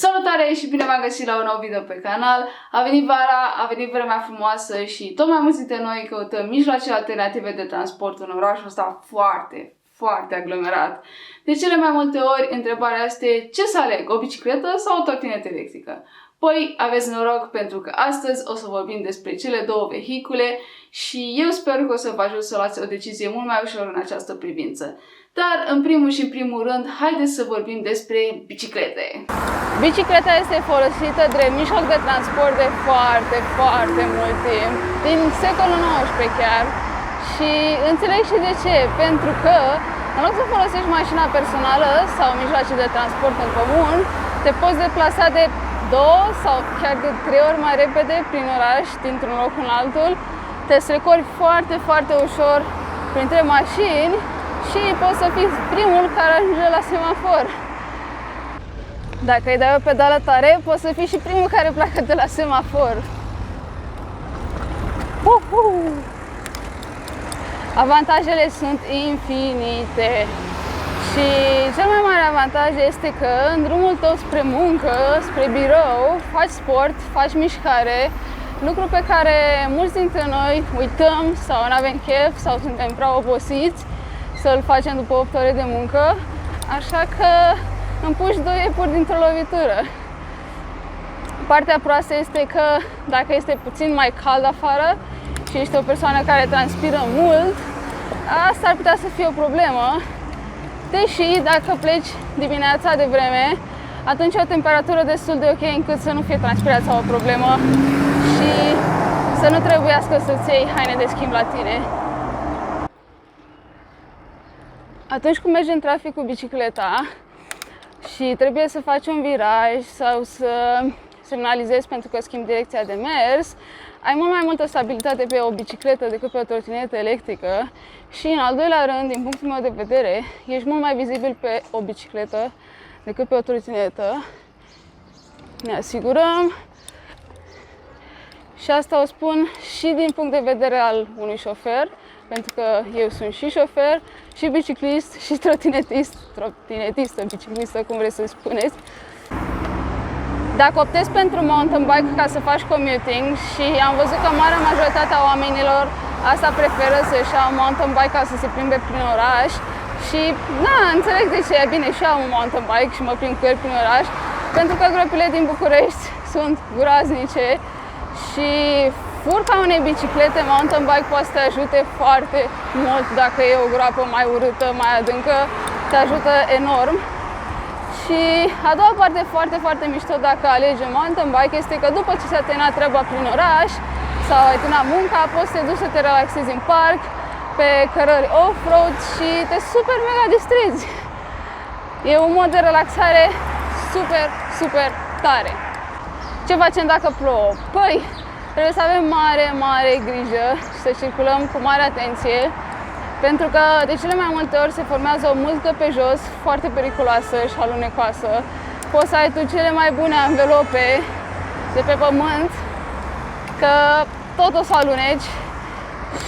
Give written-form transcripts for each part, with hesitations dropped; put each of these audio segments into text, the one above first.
Salutare și bine v-am găsit la un nou video pe canal. A venit vara, a venit vremea frumoasă și tot mai mulți dintre noi căutăm mijloace alternative de transport în orașul ăsta foarte aglomerat. De cele mai multe ori, întrebarea este ce să aleg, o bicicletă sau o trotinetă electrică? Păi, aveți noroc pentru că astăzi o să vorbim despre cele două vehicule și eu sper că o să vă ajut să luați o decizie mult mai ușor în această privință. Dar, în primul rând, haideți să vorbim despre biciclete. Bicicleta este folosită drept mijloc de transport de foarte mult timp, din secolul XIX chiar. Și înțeleg și de ce, pentru că în loc să folosești mașina personală sau mijloace de transport în comun, te poți deplasa de 2 sau chiar de 3 ori mai repede prin oraș, dintr-un loc în altul. Te strecori foarte ușor printre mașini și poți să fii primul care ajunge la semafor. Dacă îi dai o pedală tare, poți să fii și primul care pleacă de la semafor. Avantajele sunt infinite și cel mai mare avantaj este că în drumul tău spre muncă, spre birou, faci sport, faci mișcare, lucru pe care mulți dintre noi uităm sau nu avem chef sau suntem prea obosiți să-l facem după 8 ore de muncă, așa că împuși 2 iepuri dintr-o lovitură. Partea proastă este că dacă este puțin mai cald afară și ești o persoană care transpiră mult, asta ar putea să fie o problemă, deși dacă pleci dimineața de vreme, atunci o temperatură destul de ok încât să nu fie transpirația o problemă și să nu trebuiască să-ți iei haine de schimb la tine. Atunci când mergi în trafic cu bicicleta și trebuie să faci un viraj sau să semnalizezi pentru că schimbi direcția de mers, ai mult mai multă stabilitate pe o bicicletă decât pe o trotinetă electrică și, în al doilea rând, din punctul meu de vedere, ești mult mai vizibil pe o bicicletă decât pe o trotinetă. Ne asigurăm și asta o spun și din punct de vedere al unui șofer, pentru că eu sunt și șofer, și biciclist, și trotinetistă, biciclistă, cum vreți să spuneți. Dacă optezi pentru mountain bike ca să faci commuting, și am văzut că marea majoritate a oamenilor asta preferă să-și iau mountain bike ca să se plimbe prin oraș și, înțeleg de ce e bine, și eu am un mountain bike și mă plimb cu el prin oraș, pentru că gropile din București sunt groaznice și furca unei biciclete mountain bike poate să te ajute foarte mult dacă e o groapă mai urâtă, mai adâncă, te ajută enorm. Și a doua parte foarte mișto dacă alegi un mountain bike este că după ce ți-a terminat treaba prin oraș sau ai terminat munca, poți să te duci să te relaxezi în parc, pe cărări off-road și te super mega distrezi. E un mod de relaxare super tare. Ce facem dacă plouă? Păi, trebuie să avem mare grijă și să circulăm cu mare atenție, pentru că de cele mai multe ori se formează o muzică pe jos foarte periculoasă și alunecoasă. Poți să ai tu cele mai bune anvelope de pe pământ, că tot o să aluneci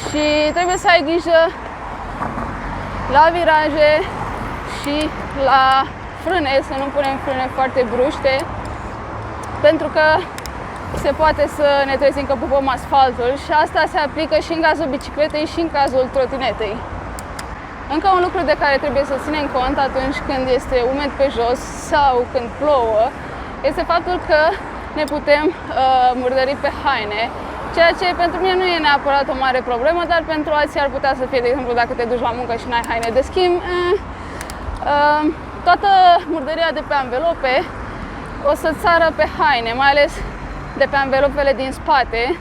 și trebuie să ai grijă la viraje și la frâne, să nu punem frâne foarte bruște, pentru că se poate să ne trezim că pupăm asfaltul și asta se aplică și în cazul bicicletei și în cazul trotinetei. Încă un lucru de care trebuie să ținem cont atunci când este umed pe jos sau când plouă este faptul că ne putem murdări pe haine, ceea ce pentru mine nu e neapărat o mare problemă, dar pentru alții ar putea să fie, de exemplu, dacă te duci la muncă și n-ai haine de schimb, toată murdăria de pe anvelope o să sară pe haine, mai ales de pe anvelopele din spate,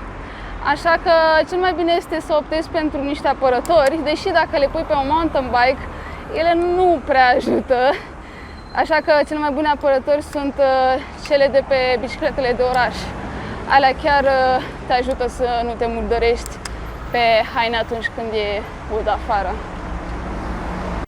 așa că cel mai bine este să optezi pentru niște apărători, deși dacă le pui pe un mountain bike, ele nu prea ajută, așa că cele mai bune apărători sunt cele de pe bicicletele de oraș. Alea chiar te ajută să nu te murdărești pe haine atunci când e ud afară.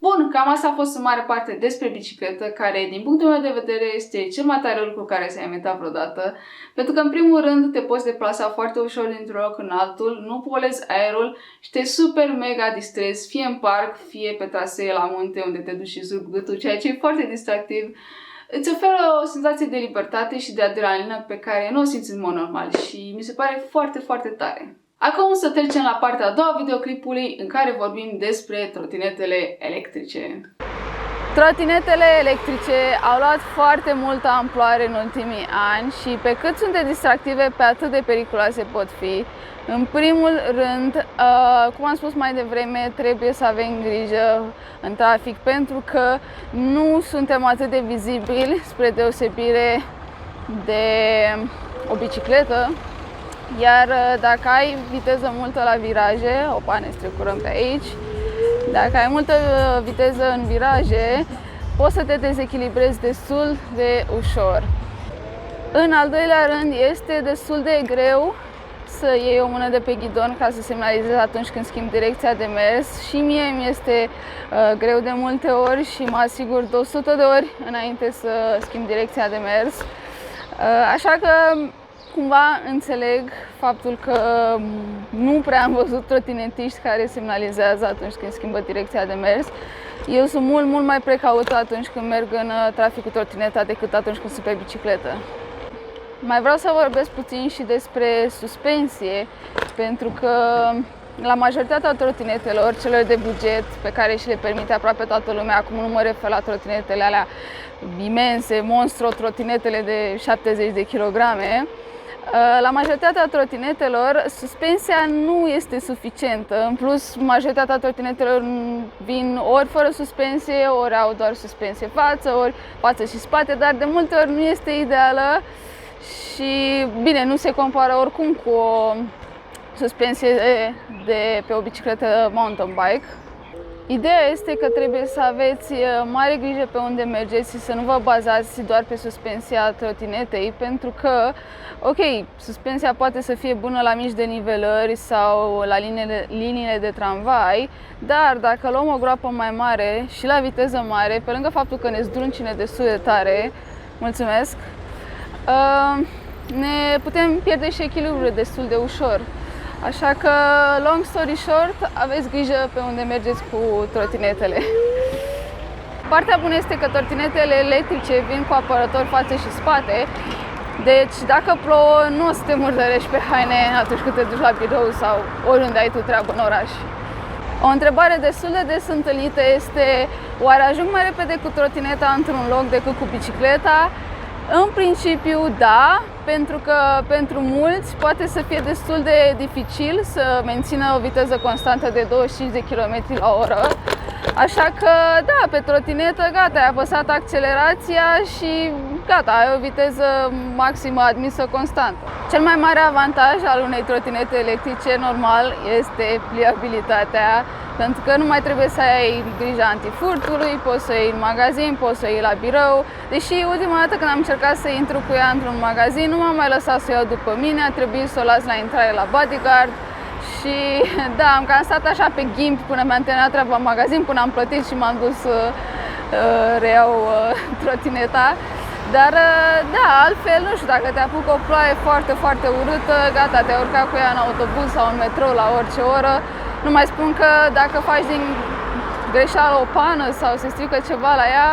Bun, cam asta a fost în mare parte despre bicicletă, care, din punctul meu de vedere, este cel mai tare lucru care s-a inventat vreodată, pentru că, în primul rând, te poți deplasa foarte ușor dintr-un loc în altul, nu polezi aerul și te super mega distrezi, fie în parc, fie pe trasee la munte, unde te duci și zurb gâtul, ceea ce e foarte distractiv. îți oferă o senzație de libertate și de adrenalină pe care nu o simți în mod normal și mi se pare foarte, foarte tare. Acum să trecem la partea a doua a videoclipului în care vorbim despre trotinetele electrice. Trotinetele electrice au luat foarte multă amploare în ultimii ani și pe cât sunt de distractive, pe atât de periculoase pot fi. În primul rând, cum am spus mai devreme, trebuie să avem grijă în trafic pentru că nu suntem atât de vizibili spre deosebire de o bicicletă. Iar dacă ai viteză multă la viraje, opa, ne strecurăm pe aici, dacă ai multă viteză în viraje, poți să te dezechilibrezi destul de ușor. În al doilea rând, este destul de greu să iei o mână de pe ghidon ca să semnalizezi atunci când schimbi direcția de mers. Și mie mi este greu de multe ori și mă asigur de 100 de ori înainte să schimb direcția de mers. Așa că cumva înțeleg faptul că nu prea am văzut trotinetiști care semnalizează atunci când schimbă direcția de mers. Eu sunt mult mai precaută atunci când merg în trafic cu trotineta decât atunci când sunt pe bicicletă. Mai vreau să vorbesc puțin și despre suspensie, pentru că la majoritatea trotinetelor, celor de buget, pe care și le permite aproape toată lumea, acum nu mă refer la trotinetele alea imense, monstru, trotinetele de 70 de kilograme, la majoritatea trotinetelor suspensia nu este suficientă. În plus, majoritatea trotinetelor vin ori fără suspensie, ori au doar suspensie față, ori față și spate, dar de multe ori nu este ideală și, bine, nu se compară oricum cu o suspensie de pe o bicicletă mountain bike. Ideea este că trebuie să aveți mare grijă pe unde mergeți și să nu vă bazați doar pe suspensia trotinetei, pentru că, ok, suspensia poate să fie bună la mici denivelări sau la liniile de tramvai, dar dacă luăm o groapă mai mare și la viteză mare, pe lângă faptul că ne zdruncine destul de tare, mulțumesc, ne putem pierde și echilibrul destul de ușor. Așa că, long story short, aveți grijă pe unde mergeți cu trotinetele. Partea bună este că trotinetele electrice vin cu apărători față și spate, deci dacă plouă nu o să te murdărești pe haine atunci când te duci la birou sau oriunde ai tu treabă în oraș. O întrebare destul de des întâlnită este: oare ajung mai repede cu trotineta într-un loc decât cu bicicleta? În principiu, da, pentru că pentru mulți poate să fie destul de dificil să mențină o viteză constantă de 25 de km la oră. Așa că, da, pe trotinetă, gata, ai apăsat accelerația și gata, ai o viteză maximă admisă constantă. Cel mai mare avantaj al unei trotinete electrice, normal, este pliabilitatea, pentru că nu mai trebuie să ai grija antifurtului, poți să o iei în magazin, poți să o iei la birou. Deși ultima dată când am încercat să intru cu ea într-un magazin, nu m-am mai lăsat să o iau după mine, a trebuit să o las la intrare la bodyguard. Și da, am cam stat așa pe ghimp până mi-am terminat treaba în magazin, până am plătit și m-am dus să reiau trotineta. Dar da, altfel, nu știu, dacă te apucă o ploaie foarte, foarte urâtă, gata, te-ai urcat cu ea în autobuz sau în metrou la orice oră. Nu mai spun că dacă faci din greșeală o pană sau se strică ceva la ea,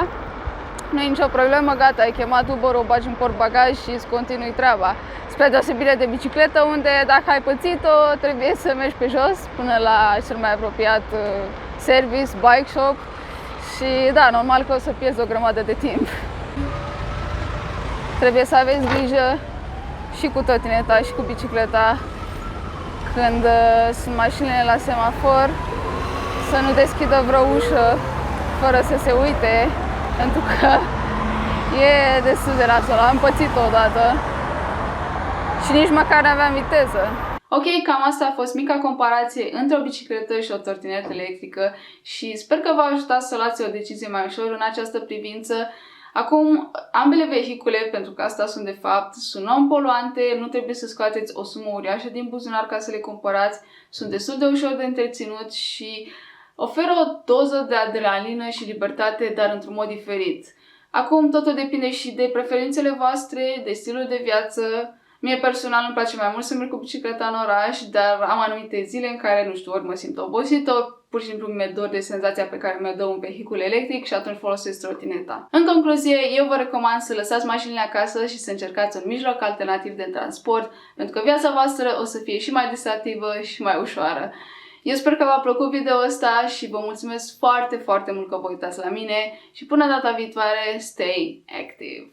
nu e nicio problemă, gata, ai chemat Uber, o bagi în portbagaj și îți continui treaba. Spre deosebire de bicicletă, unde dacă ai pățit-o, trebuie să mergi pe jos până la cel mai apropiat service, bike shop și da, normal că o să pierzi o grămadă de timp. Trebuie să aveți grijă și cu trotineta și cu bicicleta când sunt mașinile la semafor, să nu deschidă vreo ușă fără să se uite, pentru că e destul de nasol. Am pățit-o odată și nici măcar nu aveam viteză. Ok, cam asta a fost mica comparație între o bicicletă și o trotinetă electrică și sper că v-a ajutat să luați o decizie mai ușor în această privință. Acum, ambele vehicule, pentru că asta sunt de fapt, sunt non-poluante, nu trebuie să scoateți o sumă uriașă din buzunar ca să le cumpărați, sunt destul de ușor de întreținut și oferă o doză de adrenalină și libertate, dar într-un mod diferit. Acum, totul depinde și de preferințele voastre, de stilul de viață Mie personal îmi place mai mult să merg cu bicicleta în oraș, dar am anumite zile în care, nu știu, ori mă simt obosită, ori pur și simplu mi-e dor de senzația pe care mi-o dă un vehicul electric și atunci folosesc trotineta. În concluzie, eu vă recomand să lăsați mașinile acasă și să încercați un mijloc alternativ de transport, pentru că viața voastră o să fie și mai distractivă și mai ușoară. Eu sper că v-a plăcut video ăsta și vă mulțumesc foarte, foarte mult că vă uitați la mine și până data viitoare, stay active!